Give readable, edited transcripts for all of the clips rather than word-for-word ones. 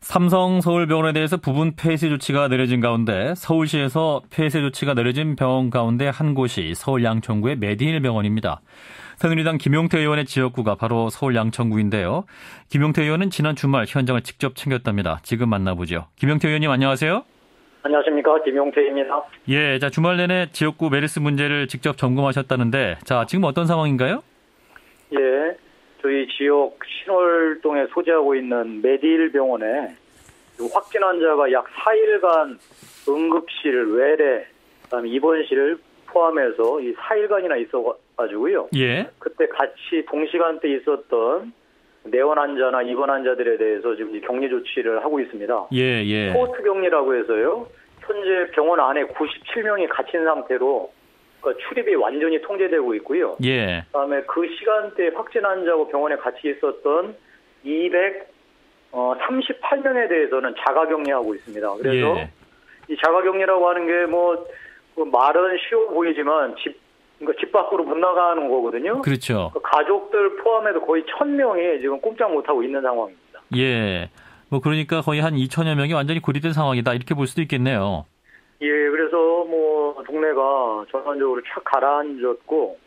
삼성 서울병원에 대해서 부분 폐쇄 조치가 내려진 가운데 서울시에서 폐쇄 조치가 내려진 병원 가운데 한 곳이 서울 양천구의 메디힐 병원입니다. 새누리당 김용태 의원의 지역구가 바로 서울 양천구인데요. 김용태 의원은 지난 주말 현장을 직접 챙겼답니다. 지금 만나보죠. 김용태 의원님 안녕하세요. 안녕하십니까. 김용태입니다. 예, 자 주말 내내 지역구 메르스 문제를 직접 점검하셨다는데 자 지금 어떤 상황인가요? 예, 저희 지역 신월동에 소재하고 있는 메디힐 병원에 확진 환자가 약 4일간 응급실, 외래, 그다음에 입원실을 포함해서 이 4일간이나 있어가지고요. 예. 그때 같이 동시간대 있었던 내원 환자나 입원 환자들에 대해서 지금 격리 조치를 하고 있습니다. 예. 코호트 격리라고 해서요. 현재 병원 안에 97명이 gathin 상태로 출입이 완전히 통제되고 있고요. 예. 그다음에 그 시간대에 확진 환자고 병원에 같이 있었던 238명에 대해서는 자가격리하고 있습니다. 그래서 예. 이 자가격리라고 하는 게 말은 쉬워 보이지만 집 밖으로 못 나가는 거거든요. 그렇죠. 가족들 포함해서 거의 1000명이 지금 꼼짝 못하고 있는 상황입니다. 예. 그러니까 거의 한 2천여 명이 완전히 고립된 상황이다. 이렇게 볼 수도 있겠네요. 예, 그래서 동네가 전반적으로 착 가라앉았고,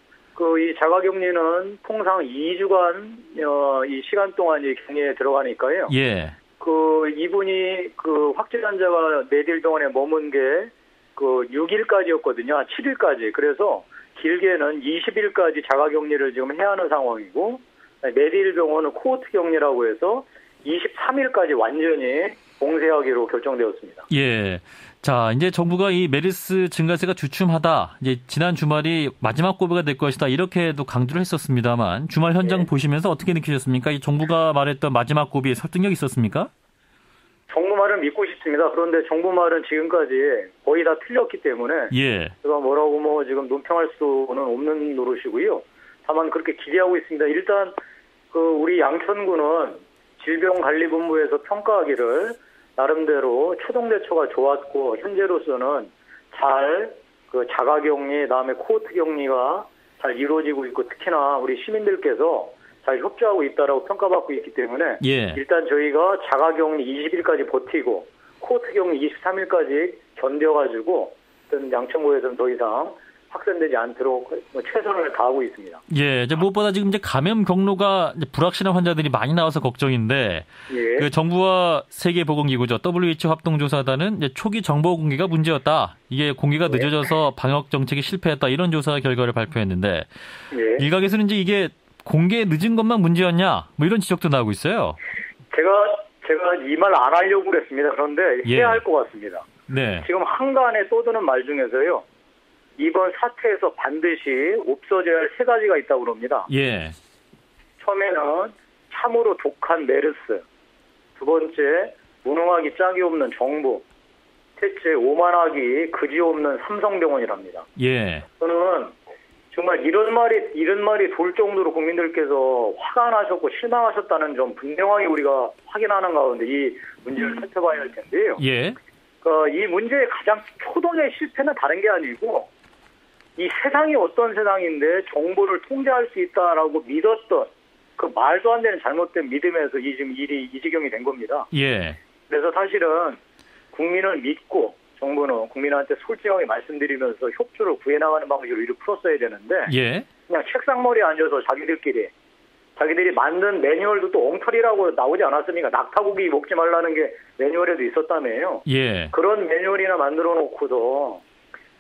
이 자가격리는 통상 2주간, 이 시간 동안 이 격리에 들어가니까요. 예. 이분이 확진 환자가 메디힐 병원에 머문 게 6일까지였거든요. 7일까지. 그래서 길게는 20일까지 자가격리를 지금 해야 하는 상황이고, 메디힐 병원은 코호트 격리라고 해서 23일까지 완전히 봉쇄하기로 결정되었습니다. 예. 자, 이제 정부가 이 메르스 증가세가 주춤하다. 이제 지난 주말이 마지막 고비가 될 것이다. 이렇게도 강조를 했었습니다만 주말 현장 보시면서 어떻게 느끼셨습니까? 이 정부가 말했던 마지막 고비에 설득력 있었습니까? 정부 말은 믿고 싶습니다. 그런데 정부 말은 지금까지 거의 다 틀렸기 때문에 예. 제가 뭐라고 지금 논평할 수는 없는 노릇이고요. 다만 그렇게 기대하고 있습니다. 일단 우리 양천구는 질병관리본부에서 평가하기를 나름대로 초동 대처가 좋았고 현재로서는 잘 자가격리, 그다음에 코호트 격리가 잘 이루어지고 있고 특히나 우리 시민들께서 잘 협조하고 있다라고 평가받고 있기 때문에 예. 일단 저희가 자가격리 20일까지 버티고 코호트 격리 23일까지 견뎌가지고 양천구에서는 더 이상 확산되지 않도록 최선을 다하고 있습니다. 예, 무엇보다 지금 감염 경로가 불확실한 환자들이 많이 나와서 걱정인데, 예. 정부와 세계보건기구죠 WHO 합동조사단은 초기 정보 공개가 문제였다. 이게 공개가 늦어져서 방역 정책이 실패했다. 이런 조사 결과를 발표했는데, 예. 일각에서는 이제 이게 공개 늦은 것만 문제였냐, 이런 지적도 나오고 있어요. 제가 이 말 안 하려고 그랬습니다. 그런데 해야 할 것 같습니다. 네. 지금 한간에 떠드는 말 중에서요. 이번 사태에서 반드시 없어져야 할 3가지가 있다고 그럽니다. 예. 처음에는 참으로 독한 메르스, 두 번째 무능하기 짝이 없는 정부, 셋째 오만하기 그지없는 삼성병원이랍니다. 예. 저는 정말 이런 말이 돌 정도로 국민들께서 화가 나셨고 실망하셨다는 점 분명하게 우리가 확인하는 가운데 이 문제를 살펴봐야 할 텐데요. 예. 이 문제의 가장 초동의 실패는 다른 게 아니고 이 세상이 어떤 세상인데 정보를 통제할 수 있다라고 믿었던 그 말도 안 되는 잘못된 믿음에서 지금 일이 이 지경이 된 겁니다. 예. 그래서 사실은 국민을 믿고 정부는 국민한테 솔직하게 말씀드리면서 협조를 구해나가는 방식으로 일을 풀었어야 되는데 예. 그냥 책상머리에 앉아서 자기들이 만든 매뉴얼도 또 엉터리라고 나오지 않았습니까? 낙타고기 먹지 말라는 게 매뉴얼에도 있었다며요. 예. 그런 매뉴얼이나 만들어 놓고도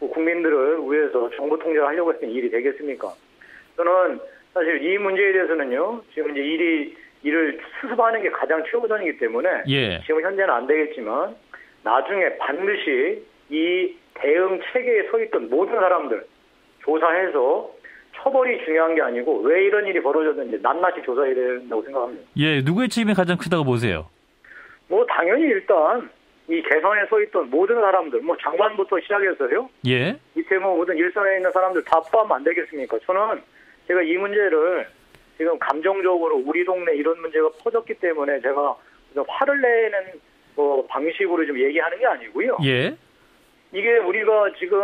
국민들을 위해서 정보 통제를 하려고 했던 일이 되겠습니까? 저는 사실 이 문제에 대해서는요, 지금 이제 일을 수습하는 게 가장 최우선이기 때문에 예. 지금 현재는 안 되겠지만 나중에 반드시 이 대응 체계에 서 있던 모든 사람들 조사해서 처벌이 중요한 게 아니고 왜 이런 일이 벌어졌는지 낱낱이 조사해야 된다고 생각합니다. 예, 누구의 책임이 가장 크다고 보세요? 당연히 일단 이 개선에 서 있던 모든 사람들, 장관부터 시작해서요. 예. 밑에 모든 일선에 있는 사람들 다 포함하면 안 되겠습니까? 저는 제가 이 문제를 지금 감정적으로 우리 동네 이런 문제가 퍼졌기 때문에 제가 화를 내는 방식으로 좀 얘기하는 게 아니고요. 예. 이게 우리가 지금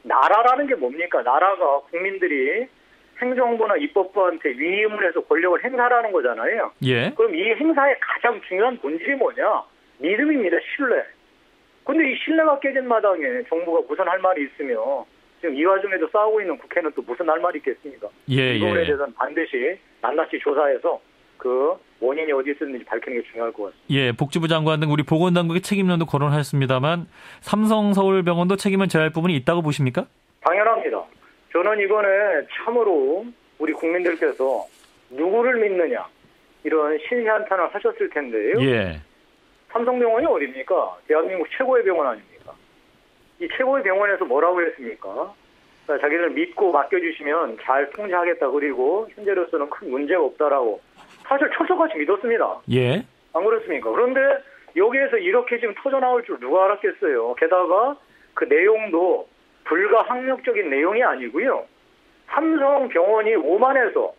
나라라는 게 뭡니까? 나라가 국민들이 행정부나 입법부한테 위임을 해서 권력을 행사하는 거잖아요. 예. 그럼 이 행사의 가장 중요한 본질이 뭐냐? 믿음입니다. 신뢰. 근데 이 신뢰가 깨진 마당에 정부가 무슨 할 말이 있으며 지금 이 와중에도 싸우고 있는 국회는 또 무슨 할 말이 있겠습니까? 예, 이 부분에 대해서는 반드시 낱낱이 조사해서 그 원인이 어디 있었는지 밝히는 게 중요할 것 같습니다. 예, 복지부 장관 등 우리 보건당국의 책임론도 거론하였습니다만 삼성서울병원도 책임을 져야 할 부분이 있다고 보십니까? 당연합니다. 저는 이번에 참으로 우리 국민들께서 누구를 믿느냐 이런 신세한탄을 하셨을 텐데요. 예. 삼성병원이 어디입니까? 대한민국 최고의 병원 아닙니까? 이 최고의 병원에서 뭐라고 했습니까? 그러니까 자기들 믿고 맡겨주시면 잘 통제하겠다. 그리고 현재로서는 큰 문제가 없다라고 사실 철석같이 믿었습니다. 예. 안 그렇습니까? 그런데 여기에서 이렇게 지금 터져나올 줄 누가 알았겠어요. 게다가 그 내용도 불가항력적인 내용이 아니고요. 삼성병원이 오만해서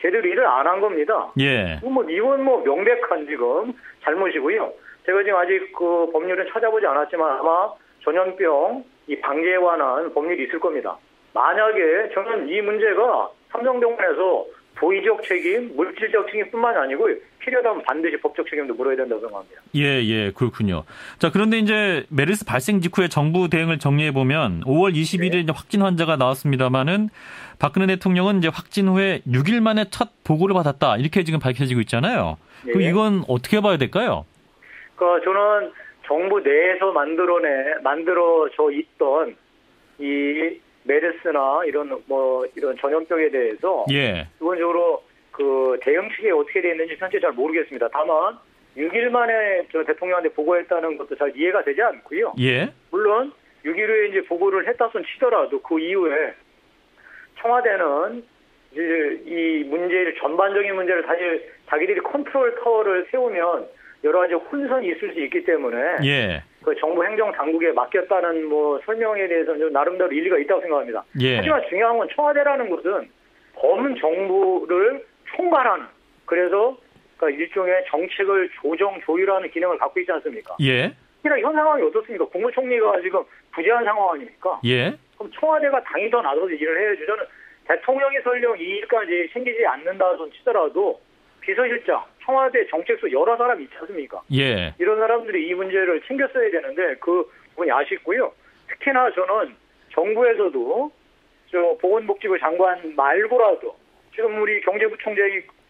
제대로 일을 안 한 겁니다. 예. 이건 명백한 지금 잘못이고요. 제가 지금 아직 그 법률은 찾아보지 않았지만 아마 전염병 이 방제에 관한 법률이 있을 겁니다. 만약에 저는 이 문제가 삼성병원에서 도의적 책임, 물질적 책임뿐만이 아니고 필요하다면 반드시 법적 책임도 물어야 된다고 생각합니다. 예, 그렇군요. 자, 그런데 이제 메르스 발생 직후에 정부 대응을 정리해 보면 5월 20일에 이제 확진 환자가 나왔습니다만은 박근혜 대통령은 이제 확진 후에 6일 만에 첫 보고를 받았다 이렇게 지금 밝혀지고 있잖아요. 그럼 이건 어떻게 봐야 될까요? 저는 정부 내에서 만들어져 있던 이 메르스나 이런 전염병에 대해서 예. 기본적으로 그 대응책이 어떻게 되어 있는지 현재 잘 모르겠습니다. 다만 6일 만에 저 대통령한테 보고했다는 것도 잘 이해가 되지 않고요. 예. 물론 6일 후에 이제 보고를 했다 손 치더라도 그 이후에 청와대는 이제 이 문제를 전반적인 문제를 사실 자기들이 컨트롤 타워를 세우면 여러 가지 혼선이 있을 수 있기 때문에 예. 그 정부 행정 당국에 맡겼다는 설명에 대해서는 나름대로 일리가 있다고 생각합니다. 예. 하지만 중요한 건 청와대라는 것은 범 정부를 총괄하는 그래서 그러니까 일종의 정책을 조율하는 기능을 갖고 있지 않습니까? 예. 특히나 현 상황이 어떻습니까? 국무총리가 지금 부재한 상황 아닙니까? 예. 그럼 청와대가 당이 더 나서서 일을 해야죠. 저는 대통령이 설령 이 일까지 생기지 않는다 손 치더라도 비서실장, 청와대 정책수 여러 사람이 있지 않습니까? 예. 이런 사람들이 이 문제를 챙겼어야 되는데 그 부분이 아쉽고요. 특히나 저는 정부에서도 보건복지부 장관 말고라도 지금 우리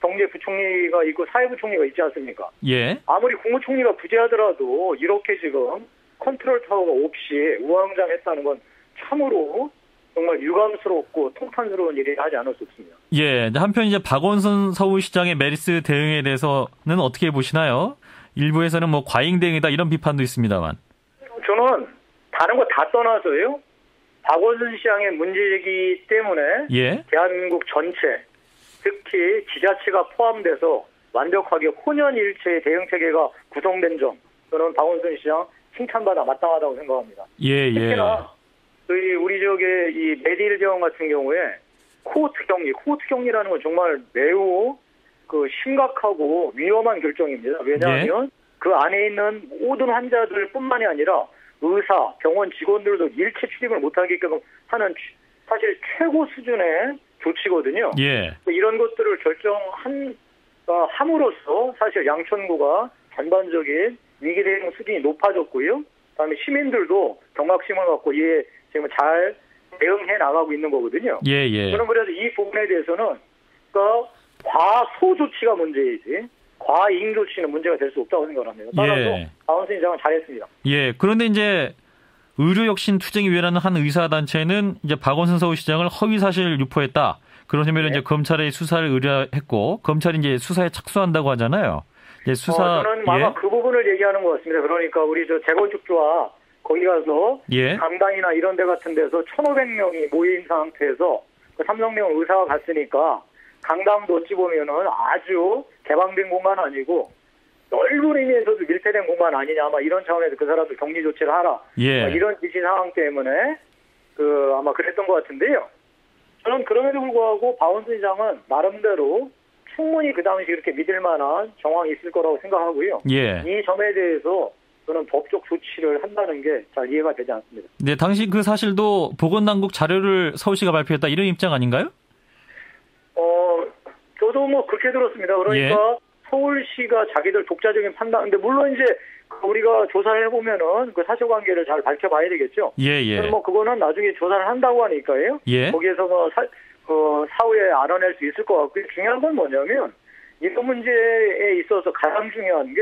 경제부총리가 있고 사회부총리가 있지 않습니까? 예. 아무리 국무총리가 부재하더라도 이렇게 지금 컨트롤 타워가 없이 우왕좌왕했다는 건 참으로 정말 유감스럽고 통탄스러운 일이 하지 않을 수 없습니다. 예. 한편 이제 박원순 서울시장의 메르스 대응에 대해서는 어떻게 보시나요? 일부에서는 과잉 대응이다 이런 비판도 있습니다만. 저는 다른 거 다 떠나서요. 박원순 시장의 문제이기 때문에 예. 대한민국 전체 특히 지자체가 포함돼서 완벽하게 혼연일체의 대응 체계가 구성된 점 저는 박원순 시장 칭찬받아 마땅하다고 생각합니다. 예. 특히나 우리 지역의 이 메디힐 병원 같은 경우에 코호트 격리라는 건 정말 매우 심각하고 위험한 결정입니다. 왜냐하면 그 안에 있는 모든 환자들뿐만이 아니라 의사, 병원 직원들도 일체 출입을 못하게끔 하는 사실 최고 수준의 조치거든요. 예. 이런 것들을 함으로써 사실 양천구가 전반적인 위기 대응 수준이 높아졌고요. 그다음에 시민들도 경각심을 갖고 이에 지금 잘 대응해 나가고 있는 거거든요. 예. 저는 그래서 이 부분에 대해서는 과소 조치가 문제이지 과잉 조치는 문제가 될 수 없다고 생각합니다. 따라서 박원순 시장은 잘했습니다. 예. 그런데 이제 의료혁신투쟁위원회라는 한 의사단체는 이제 박원순 서울시장을 허위사실 유포했다. 그런 혐의로 이제 검찰에 수사를 의뢰했고 검찰이 이제 수사에 착수한다고 하잖아요. 저는 아마 그 부분을 얘기하는 것 같습니다. 그러니까 우리 재건축주와 거기 가서 강당이나 이런 데 같은 데서 1,500명이 모인 상태에서 삼성병원 의사가 갔으니까 강당도 어찌 보면은 아주 개방된 공간 아니고 넓은 의미에서도 밀폐된 공간 아니냐 아마 이런 차원에서 그 사람들 격리 조치를 하라 이런 지시 상황 때문에 아마 그랬던 것 같은데요. 저는 그럼에도 불구하고 박원순 시장은 나름대로 충분히 그 당시 이렇게 믿을 만한 정황이 있을 거라고 생각하고요. 이 점에 대해서 저는 법적 조치를 한다는 게 잘 이해가 되지 않습니다. 네, 당시 그 사실도 보건당국 자료를 서울시가 발표했다 이런 입장 아닌가요? 저도 그렇게 들었습니다. 그러니까 서울시가 자기들 독자적인 판단인데 물론 이제 우리가 조사를 해보면은 그 사실관계를 잘 밝혀봐야 되겠죠. 예. 뭐 그거는 나중에 조사를 한다고 하니까요. 예. 거기에서 뭐 사후에 알아낼 수 있을 것 같고요. 중요한 건 뭐냐면 이런 문제에 있어서 가장 중요한 게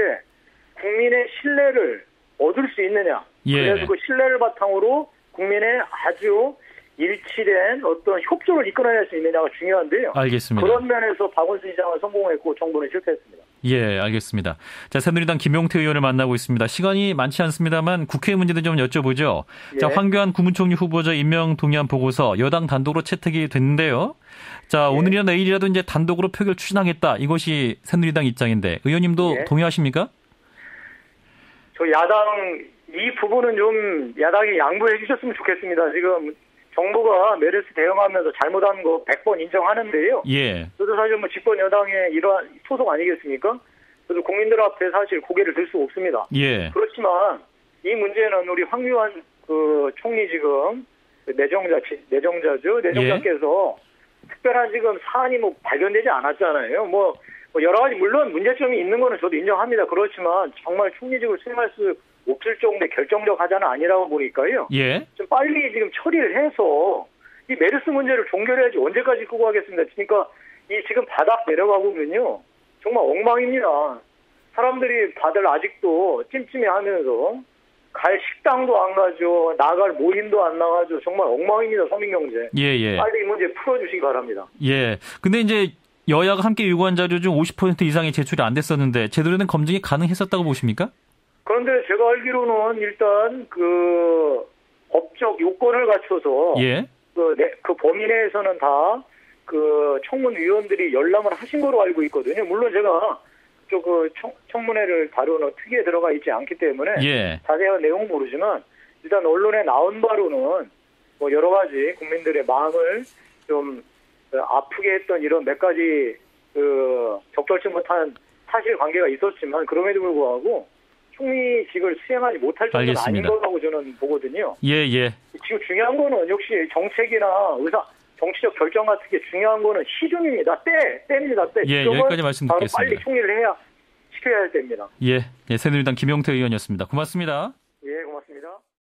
국민의 신뢰를 얻을 수 있느냐. 예. 그래서 그 신뢰를 바탕으로 국민의 아주 일치된 어떤 협조를 이끌어낼 수 있느냐가 중요한데요. 알겠습니다. 그런 면에서 박원순 시장은 성공했고 정부는 실패했습니다. 예, 알겠습니다. 자, 새누리당 김용태 의원을 만나고 있습니다. 시간이 많지 않습니다만 국회 문제도 좀 여쭤보죠. 예. 자, 황교안 국무총리 후보자 임명 동의안 보고서 여당 단독으로 채택이 됐는데요. 자, 예. 오늘이나 내일이라도 이제 단독으로 표결 추진하겠다. 이것이 새누리당 입장인데 의원님도 예. 동의하십니까? 저 야당 이 부분은 좀 야당이 양보해 주셨으면 좋겠습니다. 지금 정부가 메르스 대응하면서 잘못한 거 100번 인정하는데요. 예. 저도 사실 뭐 집권 여당의 이러한 소속 아니겠습니까? 저도 국민들 앞에 사실 고개를 들 수 없습니다. 예. 그렇지만 이 문제는 우리 황교안 그 총리 지금 내정자죠. 내정자께서 특별한 지금 사안이 뭐 발견되지 않았잖아요. 뭐 여러 가지 물론 문제점이 있는 거는 저도 인정합니다. 그렇지만 정말 총리직을 수행할 수 없을 정도의 결정적 하자는 아니라고 보니까요. 예. 좀 빨리 지금 처리를 해서 이 메르스 문제를 종결해야지 언제까지 끄고 하겠습니다. 그러니까 이 지금 바닥 내려가보면요. 정말 엉망입니다. 사람들이 다들 아직도 찜찜해하면서 갈 식당도 안 가죠. 나갈 모임도 안 나가죠. 정말 엉망입니다. 서민경제. 예. 빨리 이 문제 풀어주시기 바랍니다. 예. 근데 이제 여야가 함께 요구한 자료 중 50% 이상이 제출이 안 됐었는데 제대로 된 검증이 가능했었다고 보십니까? 그런데 제가 알기로는 일단 그 법적 요건을 갖춰서 예. 그 범위 내에서는 다 그 청문위원들이 열람을 하신 거로 알고 있거든요. 물론 제가 그 청문회를 다루는 특위에 들어가 있지 않기 때문에 예. 자세한 내용은 모르지만 일단 언론에 나온 바로는 뭐 여러 가지 국민들의 마음을 좀 아프게 했던 이런 몇 가지 그 적절치 못한 사실관계가 있었지만 그럼에도 불구하고 총리직을 수행하지 못할 정도는 알겠습니다. 아닌 거라고 저는 보거든요. 예. 지금 중요한 거는 역시 정책이나 정치적 결정 같은 게 중요한 거는 시중입니다. 때입니다. 때. 예, 여기까지 말씀 듣겠습니다. 빨리 총리를 시켜야 할 때입니다. 예. 새누리당 김용태 의원이었습니다. 고맙습니다.